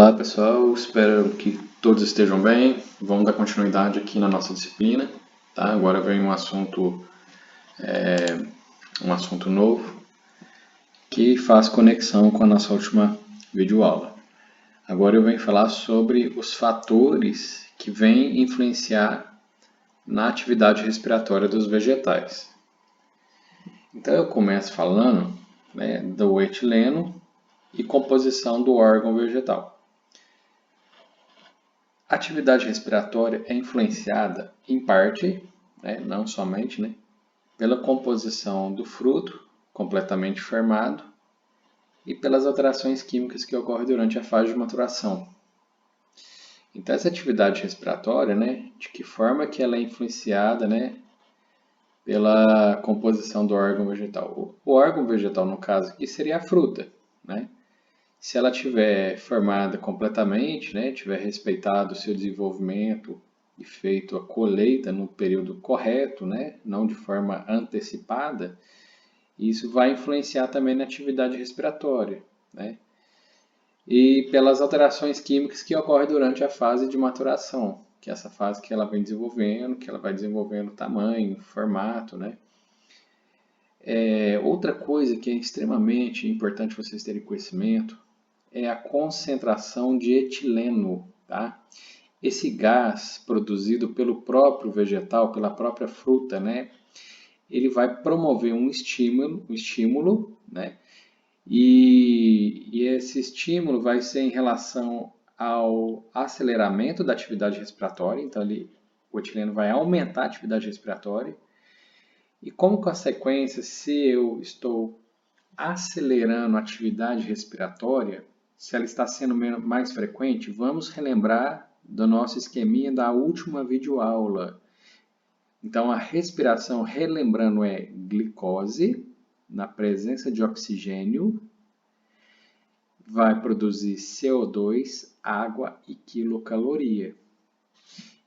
Olá pessoal, espero que todos estejam bem. Vamos dar continuidade aqui na nossa disciplina, tá? Agora vem um assunto novo que faz conexão com a nossa última videoaula. Agora eu venho falar sobre os fatores que vêm influenciar na atividade respiratória dos vegetais. Então eu começo falando, do etileno e composição do órgão vegetal. A atividade respiratória é influenciada, em parte, não somente, pela composição do fruto, completamente formado, e pelas alterações químicas que ocorrem durante a fase de maturação. Então, essa atividade respiratória, de que forma que ela é influenciada, pela composição do órgão vegetal? O órgão vegetal, no caso aqui, seria a fruta, Se ela tiver formada completamente, tiver respeitado o seu desenvolvimento e feito a colheita no período correto, não de forma antecipada, isso vai influenciar também na atividade respiratória, E pelas alterações químicas que ocorrem durante a fase de maturação, que é essa fase que ela vem desenvolvendo, que ela vai desenvolvendo tamanho, formato, Outra coisa que é extremamente importante vocês terem conhecimento é a concentração de etileno, tá? Esse gás produzido pelo próprio vegetal, pela própria fruta, ele vai promover um estímulo, E esse estímulo vai ser em relação ao aceleramento da atividade respiratória, então o etileno vai aumentar a atividade respiratória. E como consequência, se eu estou acelerando a atividade respiratória, se ela está sendo mais frequente, vamos relembrar do nosso esqueminha da última videoaula. Então, a respiração, relembrando, é glicose, na presença de oxigênio, vai produzir CO2, água e quilocaloria.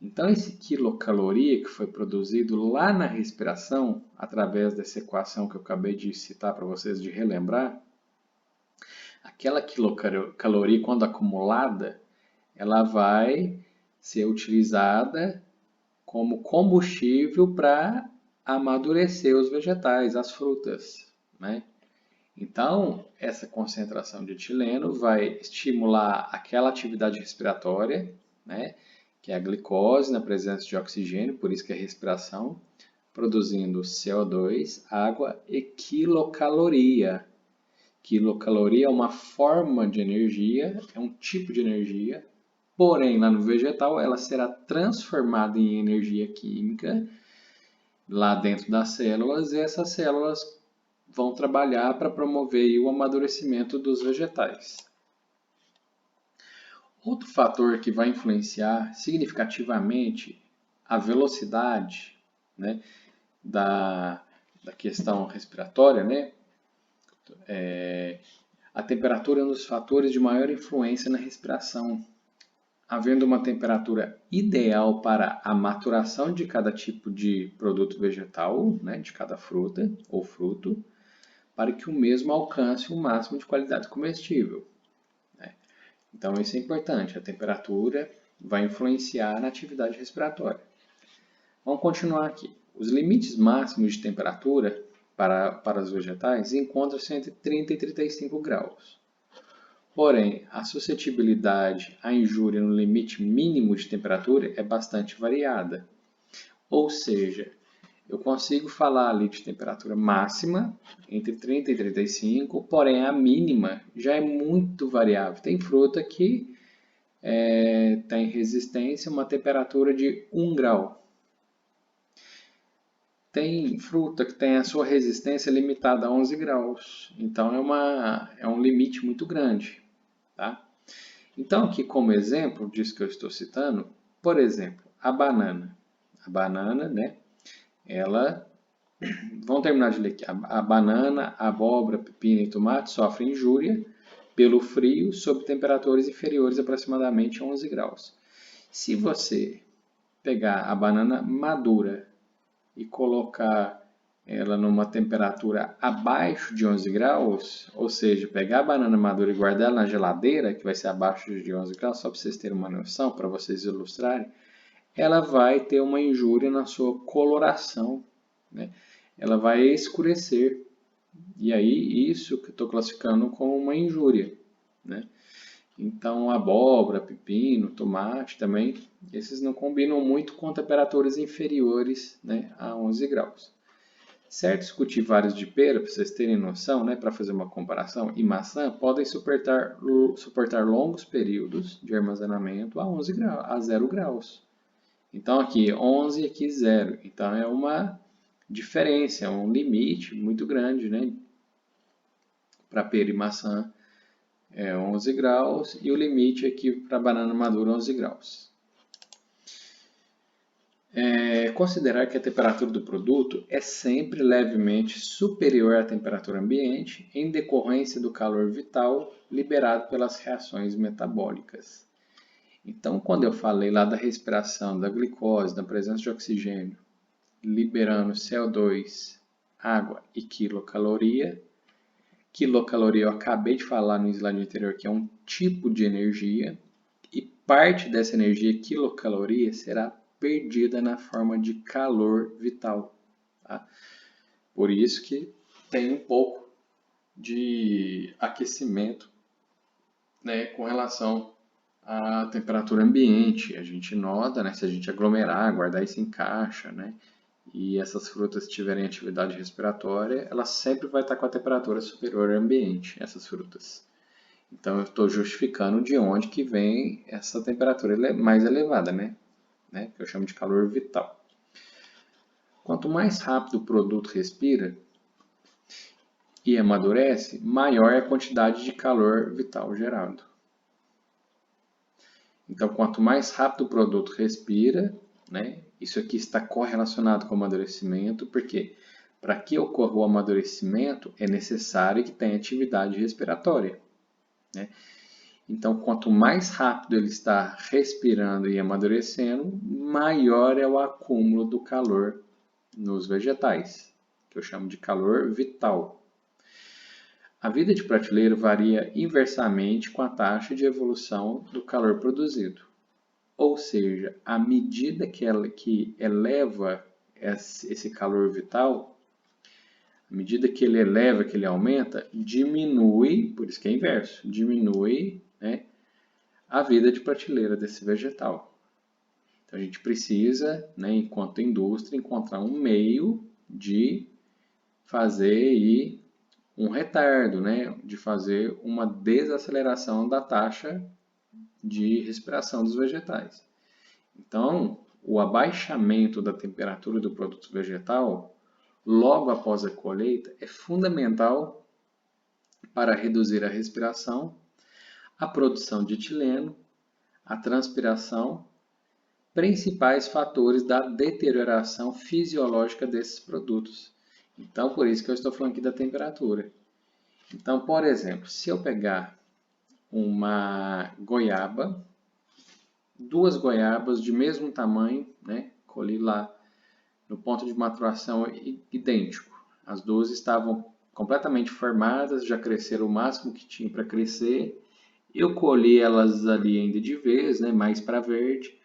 Então, esse quilocaloria que foi produzido lá na respiração, através dessa equação que eu acabei de citar para vocês, de relembrar, aquela quilocaloria, quando acumulada, ela vai ser utilizada como combustível para amadurecer os vegetais, as frutas, Então, essa concentração de etileno vai estimular aquela atividade respiratória, que é a glicose na presença de oxigênio, por isso que é respiração, produzindo CO2, água e quilocaloria. Quilocaloria é uma forma de energia, é um tipo de energia, porém lá no vegetal ela será transformada em energia química lá dentro das células e essas células vão trabalhar para promover o amadurecimento dos vegetais. Outro fator que vai influenciar significativamente a velocidade da questão respiratória, a temperatura é um dos fatores de maior influência na respiração. Havendo uma temperatura ideal para a maturação de cada tipo de produto vegetal, de cada fruta ou fruto, para que o mesmo alcance o máximo de qualidade comestível. Então, isso é importante. A temperatura vai influenciar na atividade respiratória. Vamos continuar aqui. Os limites máximos de temperatura para os vegetais encontram-se entre 30 e 35 graus. Porém, a suscetibilidade à injúria no limite mínimo de temperatura é bastante variada. Ou seja, eu consigo falar ali de temperatura máxima, entre 30 e 35, porém a mínima já é muito variável. Tem fruta que tem resistência a uma temperatura de 1 grau. Tem fruta que tem a sua resistência limitada a 11 graus. Então é um limite muito grande. Tá? Então aqui como exemplo disso que eu estou citando, por exemplo, a banana. A banana, ela... Vamos terminar de ler aqui. A banana, a abóbora, pepino e tomate sofrem injúria pelo frio sob temperaturas inferiores aproximadamente a 11 graus. Se você pegar a banana madura e colocar ela numa temperatura abaixo de 11 graus, ou seja, pegar a banana madura e guardar ela na geladeira, que vai ser abaixo de 11 graus, só para vocês terem uma noção, para vocês ilustrarem, ela vai ter uma injúria na sua coloração, né? Ela vai escurecer. E aí, isso que eu estou classificando como uma injúria, né? Então, abóbora, pepino, tomate também, esses não combinam muito com temperaturas inferiores, né, a 11 graus. Certos cultivares de pera, para vocês terem noção, né, para fazer uma comparação, e maçã podem suportar longos períodos de armazenamento a 11 graus, a 0 graus. Então aqui 11 e aqui 0. Então é uma diferença, é um limite muito grande, né? Para pera e maçã é 11 graus e o limite aqui para banana madura 11 graus. Considerar que a temperatura do produto é sempre levemente superior à temperatura ambiente em decorrência do calor vital liberado pelas reações metabólicas. Então, quando eu falei lá da respiração, da glicose, da presença de oxigênio, liberando CO2, água e quilocaloria, quilocaloria eu acabei de falar no slide anterior que é um tipo de energia, e parte dessa energia, quilocaloria, será perdida na forma de calor vital. Tá? Por isso que tem um pouco de aquecimento, né, com relação à temperatura ambiente. A gente nota, né, se a gente aglomerar, guardar isso em caixa, né, e essas frutas tiverem atividade respiratória, ela sempre vai estar com a temperatura superior ao ambiente, essas frutas. Então eu estou justificando de onde que vem essa temperatura mais elevada, né? Que eu chamo de calor vital. Quanto mais rápido o produto respira e amadurece, maior é a quantidade de calor vital gerado. Então, quanto mais rápido o produto respira, né, isso aqui está correlacionado com o amadurecimento, porque para que ocorra o amadurecimento é necessário que tenha atividade respiratória. Né? Então, quanto mais rápido ele está respirando e amadurecendo, maior é o acúmulo do calor nos vegetais, que eu chamo de calor vital. A vida de prateleira varia inversamente com a taxa de evolução do calor produzido. Ou seja, à medida que eleva esse calor vital, à medida que ele eleva, que ele aumenta, diminui, por isso que é inverso, diminui, né, a vida de prateleira desse vegetal. Então a gente precisa, né, enquanto indústria, encontrar um meio de fazer aí um retardo, né, de fazer uma desaceleração da taxa de respiração dos vegetais. Então, o abaixamento da temperatura do produto vegetal logo após a colheita é fundamental para reduzir a respiração, a produção de etileno, a transpiração, principais fatores da deterioração fisiológica desses produtos. Então, por isso que eu estou falando aqui da temperatura. Então, por exemplo, se eu pegar uma goiaba, duas goiabas de mesmo tamanho, né, colhi lá no ponto de maturação idêntico. As duas estavam completamente formadas, já cresceram o máximo que tinha para crescer. Eu colhi elas ali ainda de vez, né, mais para verde.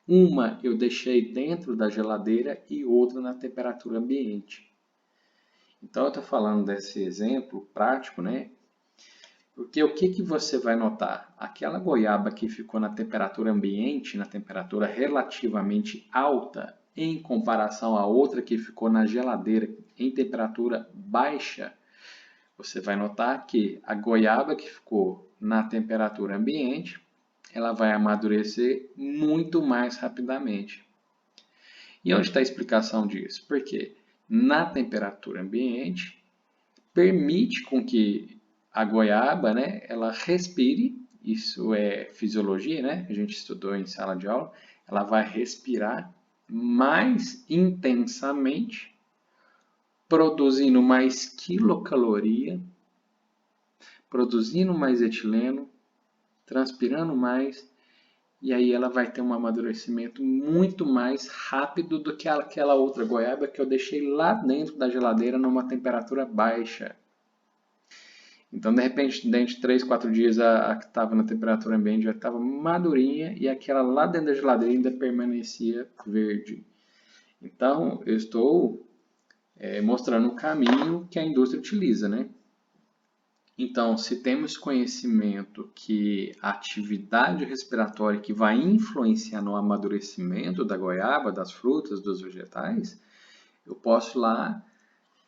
Uma eu deixei dentro da geladeira e outra na temperatura ambiente. Então eu estou falando desse exemplo prático, né? Porque o que você vai notar? Aquela goiaba que ficou na temperatura ambiente, na temperatura relativamente alta, em comparação à outra que ficou na geladeira em temperatura baixa, você vai notar que a goiaba que ficou na temperatura ambiente, ela vai amadurecer muito mais rapidamente. E onde está a explicação disso? Porque na temperatura ambiente, permite com que a goiaba, né, ela respire, isso é fisiologia, né, a gente estudou em sala de aula, ela vai respirar mais intensamente, produzindo mais quilocaloria, produzindo mais etileno, transpirando mais, e aí ela vai ter um amadurecimento muito mais rápido do que aquela outra goiaba que eu deixei lá dentro da geladeira numa temperatura baixa. Então, de repente, dentro de 3, 4 dias, a que estava na temperatura ambiente já estava madurinha e aquela lá dentro da geladeira ainda permanecia verde. Então, eu estou mostrando o caminho que a indústria utiliza, né? Então, se temos conhecimento que a atividade respiratória que vai influenciar no amadurecimento da goiaba, das frutas, dos vegetais, eu posso lá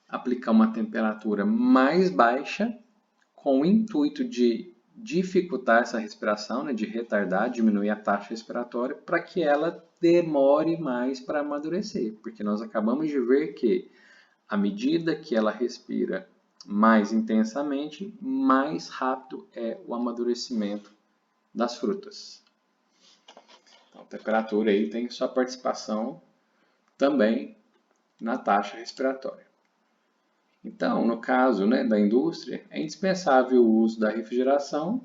aplicar uma temperatura mais baixa com o intuito de dificultar essa respiração, né, de retardar, diminuir a taxa respiratória, para que ela demore mais para amadurecer, porque nós acabamos de ver que à medida que ela respira mais intensamente, mais rápido é o amadurecimento das frutas. Então, a temperatura aí tem sua participação também na taxa respiratória. Então, no caso, né, da indústria, é indispensável o uso da refrigeração,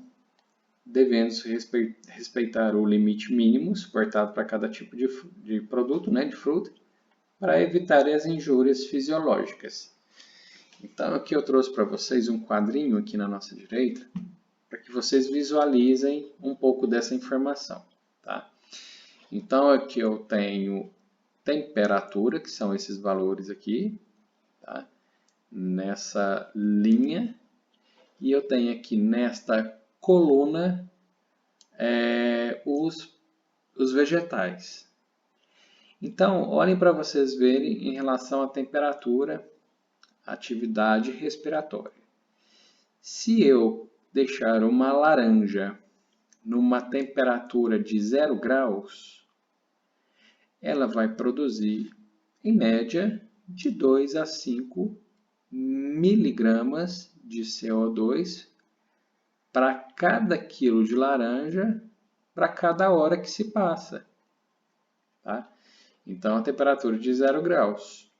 devendo-se respeitar o limite mínimo suportado para cada tipo de produto, né, de fruta, para evitar as injúrias fisiológicas. Então, aqui eu trouxe para vocês um quadrinho aqui na nossa direita, para que vocês visualizem um pouco dessa informação. Tá? Então, aqui eu tenho temperatura, que são esses valores aqui, tá? Nessa linha, e eu tenho aqui nesta coluna os vegetais. Então, olhem para vocês verem em relação à temperatura, atividade respiratória. Se eu deixar uma laranja numa temperatura de 0 graus, ela vai produzir, em média, de 2 a 5 miligramas de CO2 para cada quilo de laranja, para cada hora que se passa. Tá? Então, a temperatura de 0 graus.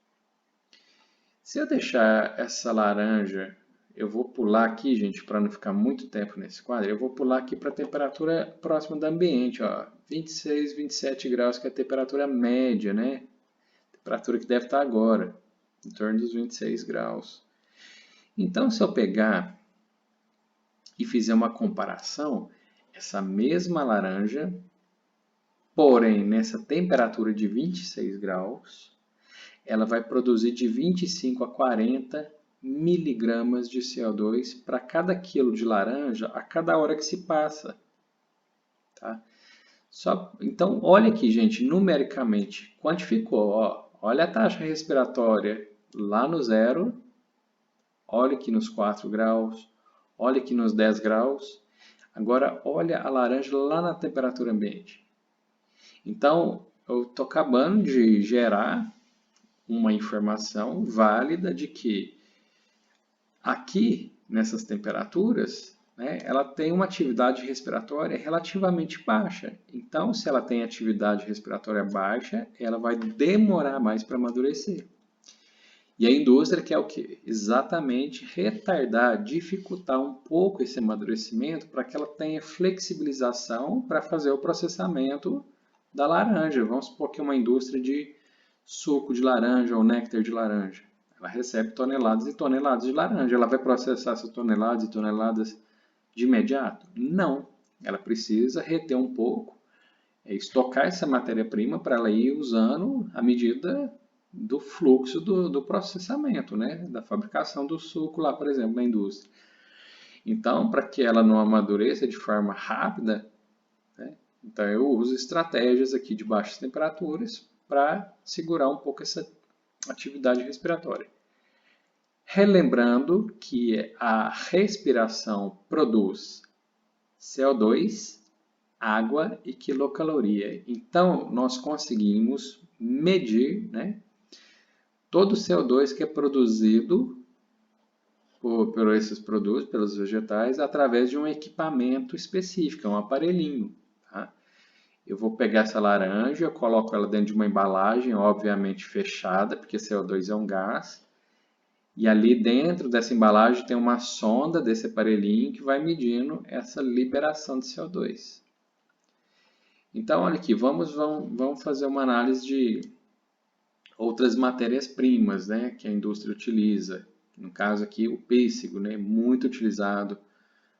Se eu deixar essa laranja, eu vou pular aqui, gente, para não ficar muito tempo nesse quadro, eu vou pular aqui para a temperatura próxima do ambiente, ó, 26, 27 graus, que é a temperatura média, né? Temperatura que deve estar agora, em torno dos 26 graus. Então, se eu pegar e fizer uma comparação, essa mesma laranja, porém nessa temperatura de 26 graus, ela vai produzir de 25 a 40 miligramas de CO2 para cada quilo de laranja a cada hora que se passa. Tá? Então, olha aqui, gente, numericamente, quantificou. Ó, olha a taxa respiratória lá no 0, olha aqui nos 4 graus, olha aqui nos 10 graus. Agora, olha a laranja lá na temperatura ambiente. Então, eu estou acabando de gerar uma informação válida de que aqui, nessas temperaturas, né, ela tem uma atividade respiratória relativamente baixa. Então, se ela tem atividade respiratória baixa, ela vai demorar mais para amadurecer. E a indústria quer o quê? Exatamente retardar, dificultar um pouco esse amadurecimento para que ela tenha flexibilização para fazer o processamento da laranja. Vamos supor que é uma indústria de suco de laranja ou néctar de laranja. Ela recebe toneladas e toneladas de laranja. Ela vai processar essas toneladas e toneladas de imediato? Não. Ela precisa reter um pouco, estocar essa matéria-prima para ela ir usando à medida do fluxo do processamento, né? Da fabricação do suco lá, por exemplo, na indústria. Então, para que ela não amadureça de forma rápida, né? Então eu uso estratégias aqui de baixas temperaturas para segurar um pouco essa atividade respiratória. Relembrando que a respiração produz CO2, água e quilocaloria. Então, nós conseguimos medir, né, todo o CO2 que é produzido por esses produtos, pelos vegetais, através de um equipamento específico, um aparelhinho. Tá? Eu vou pegar essa laranja, eu coloco ela dentro de uma embalagem, obviamente fechada, porque CO2 é um gás. E ali dentro dessa embalagem tem uma sonda desse aparelhinho que vai medindo essa liberação de CO2. Então, olha aqui, vamos fazer uma análise de outras matérias-primas, né, que a indústria utiliza. No caso aqui, o pêssego, né, muito utilizado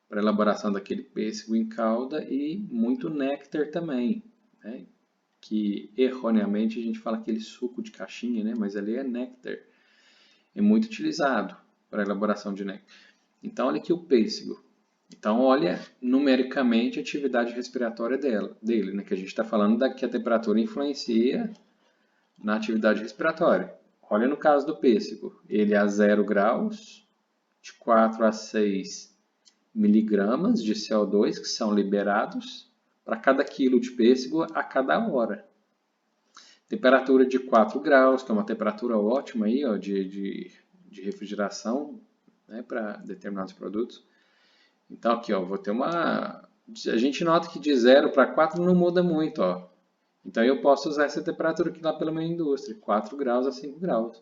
para a elaboração daquele pêssego em calda e muito néctar também, né, que erroneamente a gente fala aquele suco de caixinha, né, mas ali é néctar. É muito utilizado para a elaboração de néctar. Então, olha aqui o pêssego. Então, olha numericamente a atividade respiratória dele, né, que a gente está falando que a temperatura influencia na atividade respiratória. Olha no caso do pêssego, ele é a 0 graus, de 4 a 6 miligramas de CO2 que são liberados para cada quilo de pêssego a cada hora. Temperatura de 4 graus, que é uma temperatura ótima aí, ó, de refrigeração, né, para determinados produtos. Então aqui, ó, vou ter uma... A gente nota que de 0 para 4 não muda muito, ó. Então eu posso usar essa temperatura aqui lá pela minha indústria, 4 graus a 5 graus.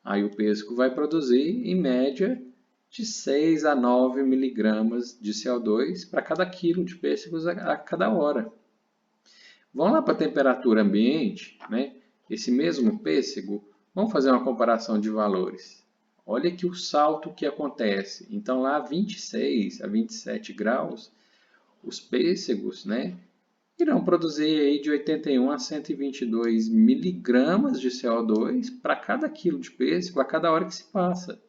Aí o pêssego vai produzir, em média, de 6 a 9 miligramas de CO2 para cada quilo de pêssegos a cada hora. Vamos lá para a temperatura ambiente, né? Esse mesmo pêssego, vamos fazer uma comparação de valores. Olha aqui o salto que acontece. Então lá 26 a 27 graus, os pêssegos, né, irão produzir aí de 81 a 122 miligramas de CO2 para cada quilo de pêssego a cada hora que se passa.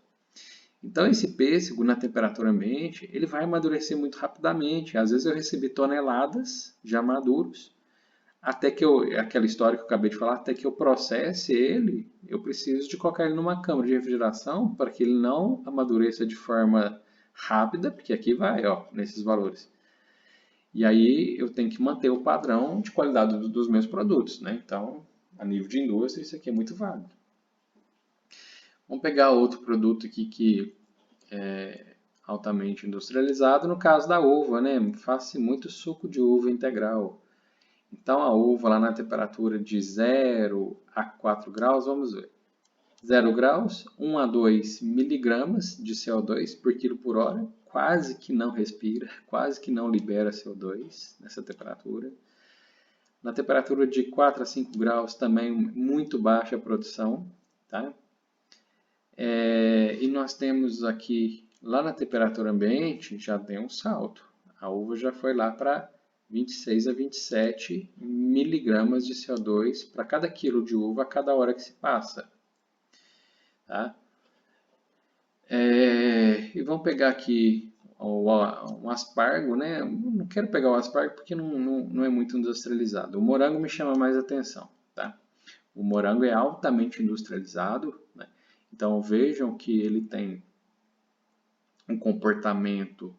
Então esse pêssego na temperatura ambiente, ele vai amadurecer muito rapidamente. Às vezes eu recebi toneladas já maduros, até que aquela história que eu acabei de falar, até que eu processe ele, eu preciso de colocar ele numa câmara de refrigeração para que ele não amadureça de forma rápida, porque aqui vai, ó, nesses valores. E aí eu tenho que manter o padrão de qualidade dos meus produtos, né? Então, a nível de indústria, isso aqui é muito válido. Vamos pegar outro produto aqui que é altamente industrializado, no caso da uva, né? Faz-se muito suco de uva integral. Então, a uva lá na temperatura de 0 a 4 graus, vamos ver. 0 graus, 1 a 2 miligramas de CO2 por quilo por hora, quase que não respira, quase que não libera CO2 nessa temperatura. Na temperatura de 4 a 5 graus, também muito baixa a produção. Tá? E nós temos aqui, lá na temperatura ambiente, já tem um salto. A uva já foi lá para 26 a 27 miligramas de CO2 para cada quilo de uva a cada hora que se passa. Tá? E vamos pegar aqui um aspargo, né? Não quero pegar o aspargo porque não é muito industrializado. O morango me chama mais atenção. Tá? O morango é altamente industrializado, né? Então vejam que ele tem um comportamento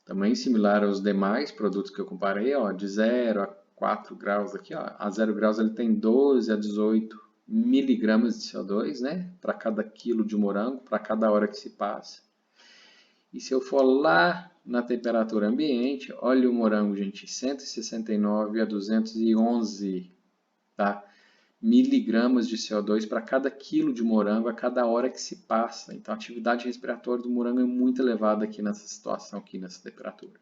também similar aos demais produtos que eu comparei, ó, de 0 a 4 graus aqui, ó, a 0 graus ele tem 12 a 18 miligramas de CO2, né, para cada quilo de morango, para cada hora que se passa. E se eu for lá na temperatura ambiente, olha o morango, gente, 169 a 211, tá? Miligramas de CO2 para cada quilo de morango a cada hora que se passa. Então a atividade respiratória do morango é muito elevada aqui nessa situação, aqui nessa temperatura.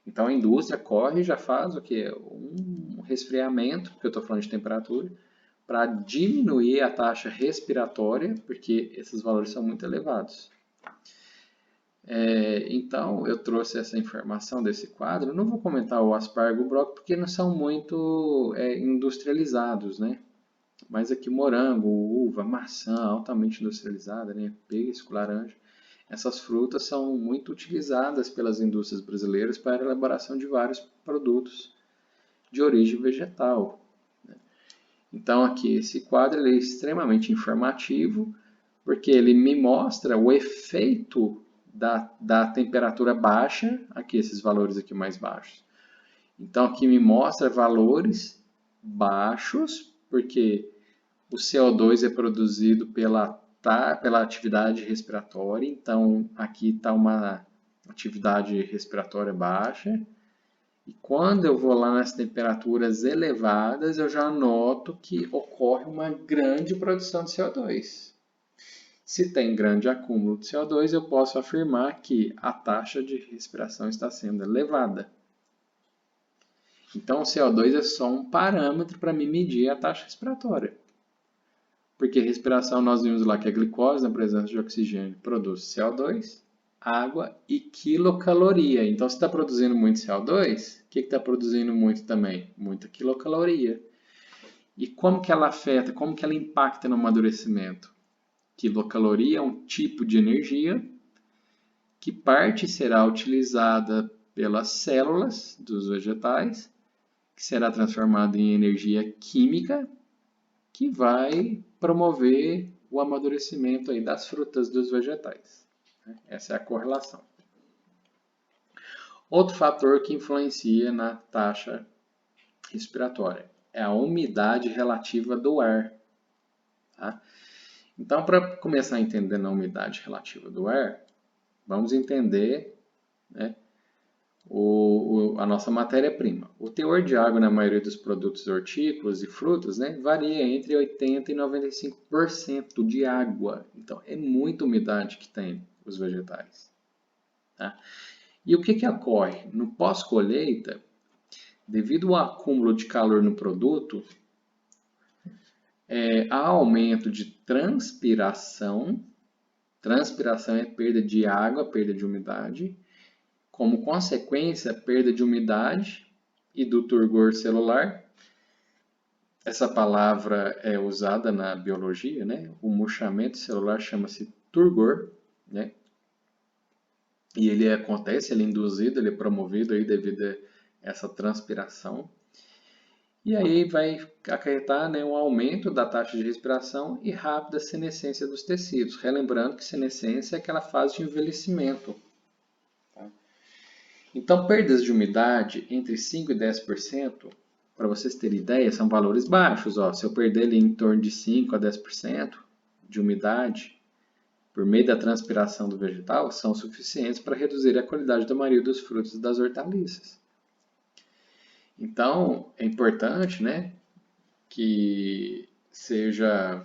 Então a indústria corre e já faz o que? Um resfriamento, porque eu estou falando de temperatura, para diminuir a taxa respiratória, porque esses valores são muito elevados. Então eu trouxe essa informação desse quadro. Não vou comentar o aspargo e o brócolis porque não são muito industrializados, né? Mas aqui morango, uva, maçã, altamente industrializada, né? Pêssego, laranja. Essas frutas são muito utilizadas pelas indústrias brasileiras para a elaboração de vários produtos de origem vegetal. Então aqui esse quadro ele é extremamente informativo, porque ele me mostra o efeito da temperatura baixa, aqui esses valores aqui mais baixos. Então aqui me mostra valores baixos, porque o CO2 é produzido pela atividade respiratória, então aqui está uma atividade respiratória baixa. E quando eu vou lá nas temperaturas elevadas, eu já noto que ocorre uma grande produção de CO2. Se tem grande acúmulo de CO2, eu posso afirmar que a taxa de respiração está sendo elevada. Então o CO2 é só um parâmetro para me medir a taxa respiratória. Porque respiração nós vimos lá que a glicose, na presença de oxigênio, produz CO2, água e quilocaloria. Então se está produzindo muito CO2, o que está produzindo muito também? Muita quilocaloria. E como que ela afeta, como que ela impacta no amadurecimento? Quilocaloria é um tipo de energia que parte será utilizada pelas células dos vegetais, que será transformada em energia química, que vai promover o amadurecimento aí das frutas dos vegetais. Essa é a correlação. Outro fator que influencia na taxa respiratória é a umidade relativa do ar. Tá? Então, para começar a entender a umidade relativa do ar, vamos entender, né, a nossa matéria-prima. O teor de água na maioria dos produtos hortícolas e frutas, né, varia entre 80% e 95% de água. Então, é muita umidade que tem os vegetais. Tá? E o que ocorre? No pós-colheita, devido ao acúmulo de calor no produto, há aumento de transpiração. Transpiração é perda de água, perda de umidade. Como consequência, perda de umidade e do turgor celular. Essa palavra é usada na biologia, né? O murchamento celular chama-se turgor, né? E ele acontece, ele é induzido, ele é promovido aí devido a essa transpiração. E aí vai acarretar, né, um aumento da taxa de respiração e rápida senescência dos tecidos. Relembrando que senescência é aquela fase de envelhecimento. Então, perdas de umidade entre 5% e 10%, para vocês terem ideia, são valores baixos. Ó. Se eu perder ali em torno de 5% a 10% de umidade por meio da transpiração do vegetal, são suficientes para reduzir a qualidade da maioria dos frutos e das hortaliças. Então, é importante, né, que seja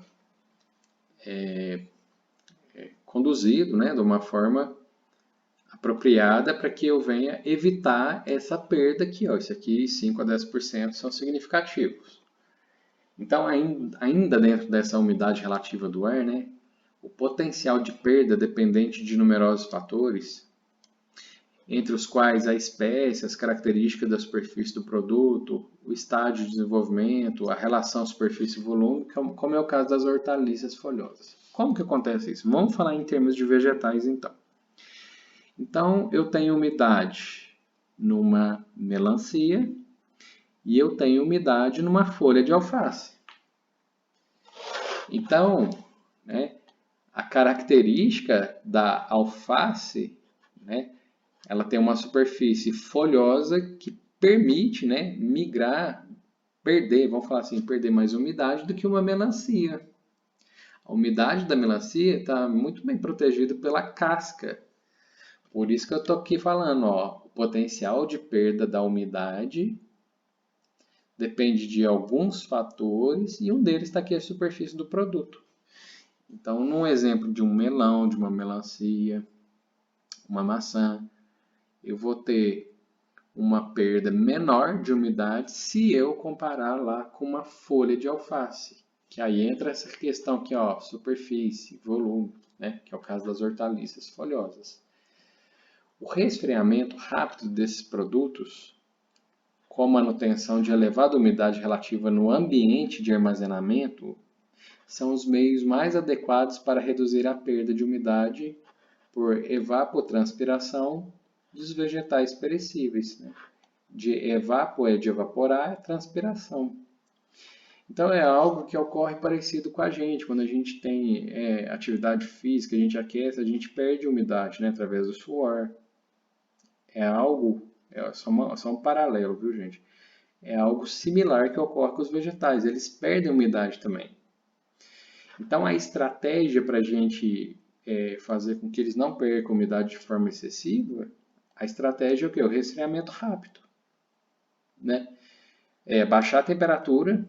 conduzido, né, de uma forma apropriada para que eu venha evitar essa perda aqui. Ó. Isso aqui, 5 a 10% são significativos. Então, ainda dentro dessa umidade relativa do ar, né, o potencial de perda dependente de numerosos fatores, entre os quais a espécie, as características da superfície do produto, o estágio de desenvolvimento, a relação superfície-volume, como é o caso das hortaliças folhosas. Como que acontece isso? Vamos falar em termos de vegetais, então. Então, eu tenho umidade numa melancia e eu tenho umidade numa folha de alface. Então, né, a característica da alface, né, ela tem uma superfície folhosa que permite, né, migrar, perder, vamos falar assim, perder mais umidade do que uma melancia. A umidade da melancia está muito bem protegida pela casca. Por isso que eu estou aqui falando, ó, o potencial de perda da umidade depende de alguns fatores e um deles está aqui a superfície do produto. Então, num exemplo de um melão, de uma melancia, uma maçã, eu vou ter uma perda menor de umidade se eu comparar lá com uma folha de alface. Que aí entra essa questão aqui, ó, superfície, volume, né? Que é o caso das hortaliças folhosas. O resfriamento rápido desses produtos, com a manutenção de elevada umidade relativa no ambiente de armazenamento, são os meios mais adequados para reduzir a perda de umidade por evapotranspiração dos vegetais perecíveis. Né? De evapo é de evaporar, é transpiração. Então é algo que ocorre parecido com a gente. Quando a gente tem atividade física, a gente aquece, a gente perde umidade, né, através do suor. É algo, só um paralelo, viu, gente? É algo similar que ocorre com os vegetais. Eles perdem umidade também. Então a estratégia para a gente fazer com que eles não percam umidade de forma excessiva, a estratégia é o quê? O resfriamento rápido. Né? Baixar a temperatura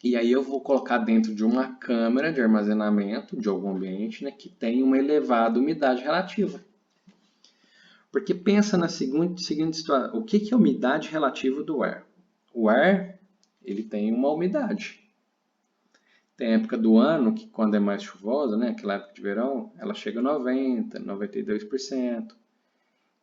e aí eu vou colocar dentro de uma câmara de armazenamento de algum ambiente, né, que tem uma elevada umidade relativa. Porque pensa na seguinte situação, o que é a umidade relativa do ar? O ar, ele tem uma umidade. Tem época do ano que quando é mais chuvosa, né, aquela época de verão, ela chega a 90%, 92%.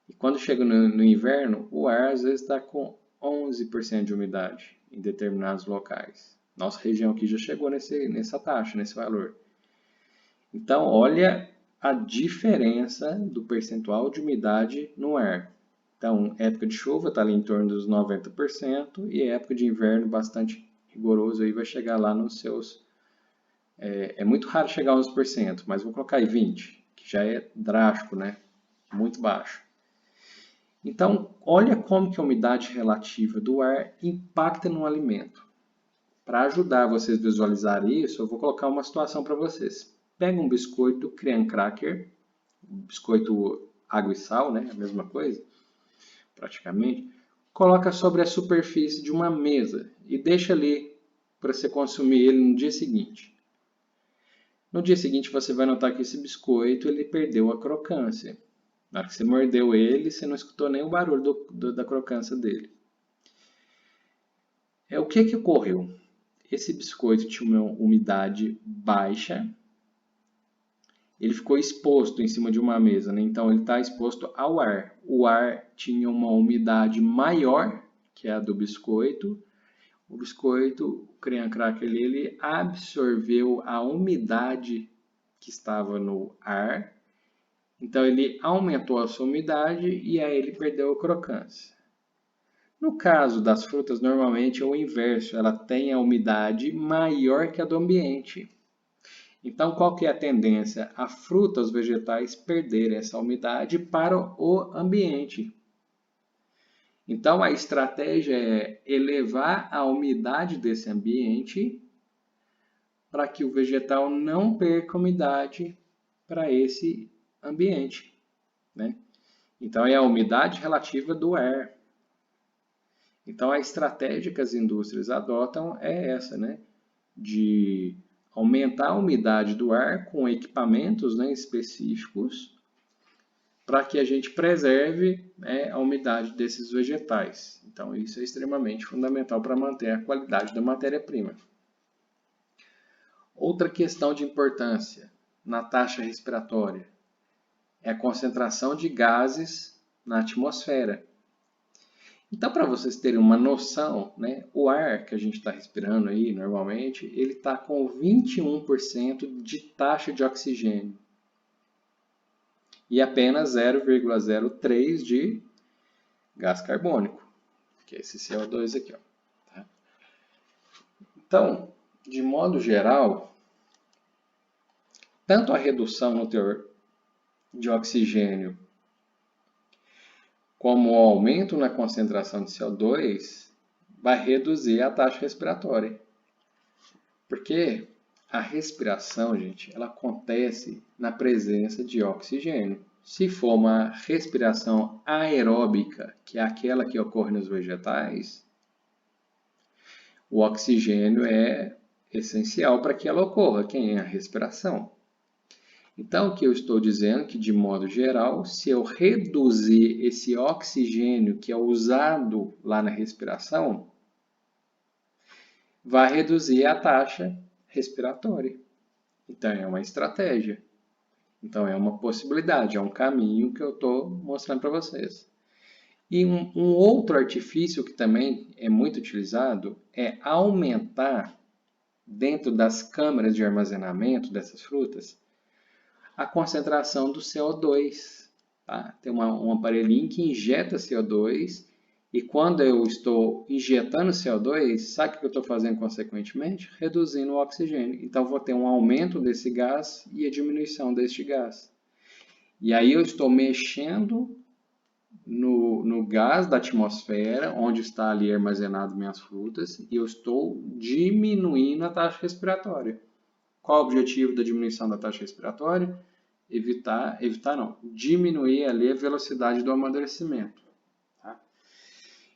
E quando chega no inverno, o ar às vezes está com 11% de umidade em determinados locais. Nossa região aqui já chegou nessa taxa, nesse valor. Então, olha a diferença do percentual de umidade no ar. Então, época de chuva está ali em torno dos 90% e época de inverno bastante rigoroso aí vai chegar lá nos seus... É muito raro chegar a 11%, mas vou colocar aí 20%, que já é drástico, né? Muito baixo. Então, olha como que a umidade relativa do ar impacta no alimento. Para ajudar vocês a visualizar isso, eu vou colocar uma situação para vocês. Pega um biscoito Graham Cracker, biscoito água e sal, né? A mesma coisa, praticamente. Coloca sobre a superfície de uma mesa e deixa ali para você consumir ele no dia seguinte. No dia seguinte você vai notar que esse biscoito ele perdeu a crocância. Na hora que você mordeu ele, você não escutou nem o barulho da crocância dele. O que ocorreu? Esse biscoito tinha uma umidade baixa, ele ficou exposto em cima de uma mesa, né? Então ele está exposto ao ar. O ar tinha uma umidade maior que a do biscoito. O biscoito, o Graham Cracker, ele absorveu a umidade que estava no ar. Então ele aumentou a sua umidade e aí ele perdeu a crocância. No caso das frutas, normalmente é o inverso, ela tem a umidade maior que a do ambiente. Então, qual que é a tendência? A fruta, os vegetais perderem essa umidade para o ambiente. Então, a estratégia é elevar a umidade desse ambiente para que o vegetal não perca umidade para esse ambiente, né? Então, é a umidade relativa do ar. Então, a estratégia que as indústrias adotam é essa, né? De aumentar a umidade do ar com equipamentos, né, específicos para que a gente preserve, né, a umidade desses vegetais. Então, isso é extremamente fundamental para manter a qualidade da matéria-prima. Outra questão de importância na taxa respiratória é a concentração de gases na atmosfera. Então, para vocês terem uma noção, né, o ar que a gente está respirando aí normalmente, ele está com 21% de taxa de oxigênio e apenas 0,03% de gás carbônico, que é esse CO2 aqui. Ó, tá? Então, de modo geral, tanto a redução no teor de oxigênio como o aumento na concentração de CO2 vai reduzir a taxa respiratória. Porque a respiração, gente, ela acontece na presença de oxigênio. Se for uma respiração aeróbica, que é aquela que ocorre nos vegetais, o oxigênio é essencial para que ela ocorra, que é a respiração. Então, o que eu estou dizendo é que, de modo geral, se eu reduzir esse oxigênio que é usado lá na respiração, vai reduzir a taxa respiratória. Então, é uma estratégia. Então, é uma possibilidade, é um caminho que eu estou mostrando para vocês. E um outro artifício que também é muito utilizado é aumentar, dentro das câmaras de armazenamento dessas frutas, a concentração do CO2. Tá? Tem um aparelhinho que injeta CO2 e quando eu estou injetando CO2, sabe o que eu estou fazendo consequentemente? Reduzindo o oxigênio. Então, vou ter um aumento desse gás e a diminuição deste gás. E aí eu estou mexendo no gás da atmosfera, onde está ali armazenado minhas frutas, e eu estou diminuindo a taxa respiratória. Qual o objetivo da diminuição da taxa respiratória? Diminuir ali a velocidade do amadurecimento. Tá?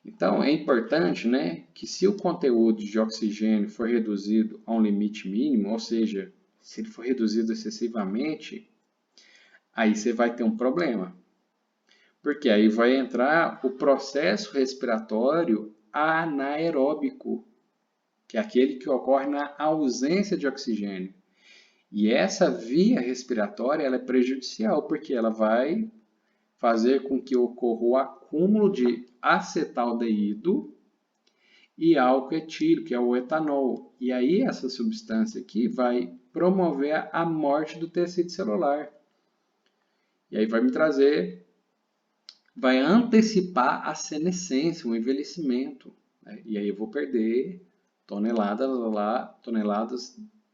Então, é importante, né, que se o conteúdo de oxigênio for reduzido a um limite mínimo, ou seja, se ele for reduzido excessivamente, aí você vai ter um problema. Porque aí vai entrar o processo respiratório anaeróbico, que é aquele que ocorre na ausência de oxigênio. E essa via respiratória ela é prejudicial, porque ela vai fazer com que ocorra o acúmulo de acetaldeído e álcool etílico, que é o etanol. E aí essa substância aqui vai promover a morte do tecido celular. E aí vai antecipar a senescência, o envelhecimento. Né? E aí eu vou perder toneladas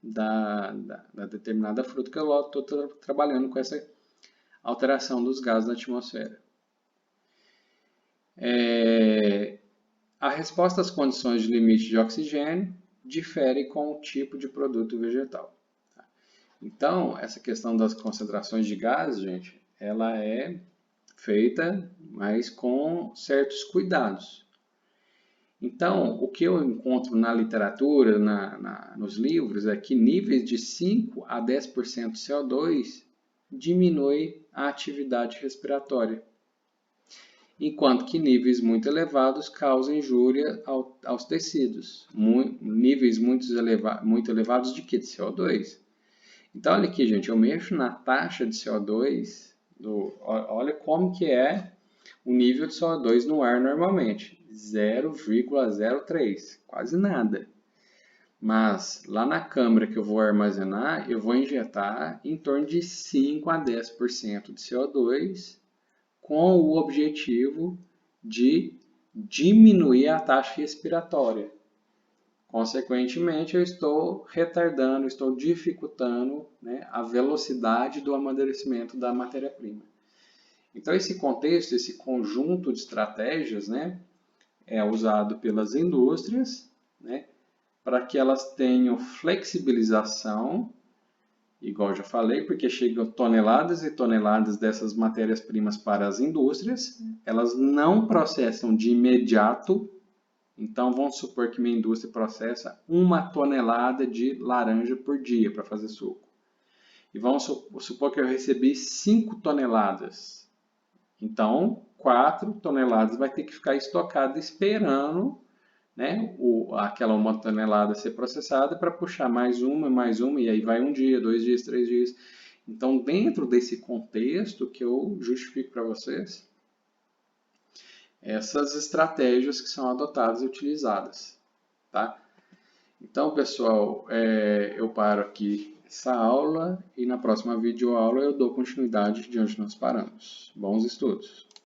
da determinada fruta que eu estou trabalhando com essa alteração dos gases na atmosfera. A resposta às condições de limite de oxigênio difere com o tipo de produto vegetal. Então, essa questão das concentrações de gases, gente, ela é feita, mas com certos cuidados. Então, o que eu encontro na literatura, nos livros, é que níveis de 5 a 10% de CO2 diminui a atividade respiratória, enquanto que níveis muito elevados causam injúria aos tecidos. Níveis muito elevados de quê? De CO2. Então, olha aqui, gente, eu mexo na taxa de CO2, olha como que é o nível de CO2 no ar normalmente, 0,03, quase nada. Mas lá na câmara que eu vou armazenar, eu vou injetar em torno de 5 a 10% de CO2 com o objetivo de diminuir a taxa respiratória. Consequentemente, eu estou retardando, estou dificultando, né, a velocidade do amadurecimento da matéria-prima. Então, esse contexto, esse conjunto de estratégias, né, é usado pelas indústrias, né, para que elas tenham flexibilização, igual eu já falei, porque chegam toneladas e toneladas dessas matérias-primas para as indústrias, elas não processam de imediato. Então, vamos supor que minha indústria processa 1 tonelada de laranja por dia para fazer suco. E vamos supor que eu recebi 5 toneladas. Então, 4 toneladas vai ter que ficar estocada esperando, né, aquela 1 tonelada ser processada para puxar mais uma, e aí vai 1 dia, 2 dias, 3 dias. Então, dentro desse contexto que eu justifico para vocês, essas estratégias que são adotadas e utilizadas. Tá? Então, pessoal, eu paro aqui essa aula e na próxima videoaula eu dou continuidade de onde nós paramos. Bons estudos!